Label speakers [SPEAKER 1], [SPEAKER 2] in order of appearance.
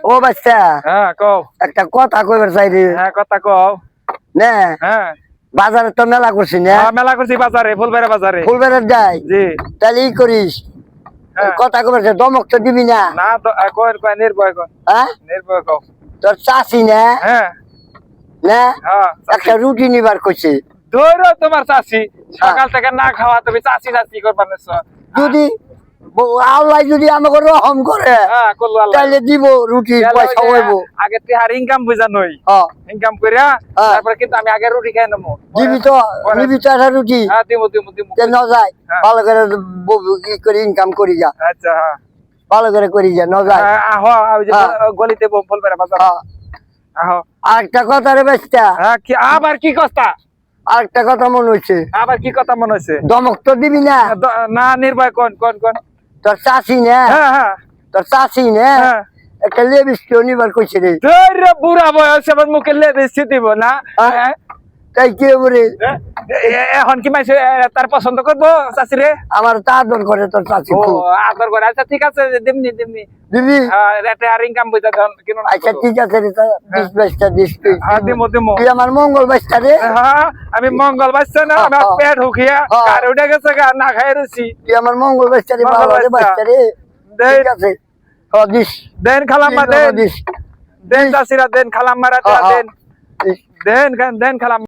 [SPEAKER 1] ও বাচ্চা
[SPEAKER 2] হ্যাঁ কও
[SPEAKER 1] একটা কথা কইবার চাই রে।
[SPEAKER 2] হ্যাঁ কথা কও
[SPEAKER 1] না
[SPEAKER 2] হ্যাঁ
[SPEAKER 1] বাজারে তো মেলা করছি না,
[SPEAKER 2] মেলা করছি বাজারে ফুলবাড়ি বাজারে
[SPEAKER 1] ফুলবাড়ির যাই
[SPEAKER 2] জি
[SPEAKER 1] তাহলে ই করিস
[SPEAKER 2] হ্যাঁ।
[SPEAKER 1] কথা কইবার চাই, দমক তো দিবি না।
[SPEAKER 2] না তো কয় কয় নির্ভয় কও
[SPEAKER 1] হ্যাঁ
[SPEAKER 2] নির্ভয় কও
[SPEAKER 1] তোর চাষি না
[SPEAKER 2] হ্যাঁ
[SPEAKER 1] না
[SPEAKER 2] হ্যাঁ
[SPEAKER 1] একটা রুটি নিবার কইছে,
[SPEAKER 2] ধরো তোমার চাষি সকাল থেকে না খাওয়া তুমি চাষি চাষি করবার নেছ
[SPEAKER 1] যদি আল্লাহ যদি আমাকে রহম করে
[SPEAKER 2] হ্যাঁ করলো আল্লাহ
[SPEAKER 1] তাহলে দিব রুটি পয়সা হইব।
[SPEAKER 2] আগে তিহার ইনকাম বুঝা নই
[SPEAKER 1] হ্যাঁ
[SPEAKER 2] ইনকাম করিয়া
[SPEAKER 1] হ্যাঁ।
[SPEAKER 2] তারপরে কিন্তু আমি আগে রুটি খাই নেবো
[SPEAKER 1] দিবি তো নিবি তো একটা রুটি
[SPEAKER 2] হ্যাঁ দিমু দিমু দিমু
[SPEAKER 1] কেন যায়
[SPEAKER 2] হ্যাঁ।
[SPEAKER 1] ভালো করে ই করে ইনকাম করি যা,
[SPEAKER 2] আচ্ছা হ্যাঁ
[SPEAKER 1] ভালো করে করি যা, ন যায়।
[SPEAKER 2] আহো ওই যে
[SPEAKER 1] হ্যাঁ।
[SPEAKER 2] গলিতে ফুলবাড়ি বাজার
[SPEAKER 1] হ্যাঁ।
[SPEAKER 2] আহো
[SPEAKER 1] আরেকটা কথা রে বাচ্চা,
[SPEAKER 2] হ্যাঁ কি আবার কি কথা
[SPEAKER 1] আরেকটা কথা মনে হচ্ছে,
[SPEAKER 2] আবার কি কথা মনে হচ্ছে
[SPEAKER 1] দমক তো দিবি না।
[SPEAKER 2] না নির্ভয় কোন কোন কোন
[SPEAKER 1] তোর চাষি না
[SPEAKER 2] হ্যাঁ হ্যাঁ
[SPEAKER 1] তোর চাষি না
[SPEAKER 2] হ্যাঁ
[SPEAKER 1] একটা লেবিস কেউ নিবার কইছে রে।
[SPEAKER 2] ধরে বুড়া বয়স এবার মুখে লেবে দিব না
[SPEAKER 1] হ্যাঁ।
[SPEAKER 2] হ্যাঁ।
[SPEAKER 1] তাই কে বলে
[SPEAKER 2] এখন কি মাইছে তার পছন্দ করবো চাষিরে
[SPEAKER 1] আমার তা আদর করে তোর চাষি
[SPEAKER 2] ও
[SPEAKER 1] খুব।
[SPEAKER 2] আদর করে আচ্ছা ঠিক আছে দিমনি দিমনি
[SPEAKER 1] দিবি
[SPEAKER 2] এটা আর ইনকাম বুঝা দেন কিনো না
[SPEAKER 1] আচ্ছা ঠিক আছে রে, বিশ বাইশটা দিস তুই।
[SPEAKER 2] হ্যাঁ দিমু দিমু
[SPEAKER 1] তুই আমার মঙ্গল বাইশটা রে,
[SPEAKER 2] হ্যাঁ আমি মঙ্গল বাচ্চা না আমার
[SPEAKER 1] হ্যাঁ।
[SPEAKER 2] পেট হুকিয়া
[SPEAKER 1] হ্যাঁ।
[SPEAKER 2] আর উঠে গেছে গা না খাই রুচি
[SPEAKER 1] তুই আমার মঙ্গল বাইশটা রে,
[SPEAKER 2] মঙ্গল
[SPEAKER 1] ভালো রে
[SPEAKER 2] বাইশটা।
[SPEAKER 1] বাইশটা রে।
[SPEAKER 2] দেন
[SPEAKER 1] ঠিক আছে দিস
[SPEAKER 2] দেন খালাম্মা দেন
[SPEAKER 1] দিস
[SPEAKER 2] দেন চাষিরা দেন খালাম্মারা
[SPEAKER 1] হ্যাঁ, হ্যাঁ।
[SPEAKER 2] দেন দেন দেন খালাম্মা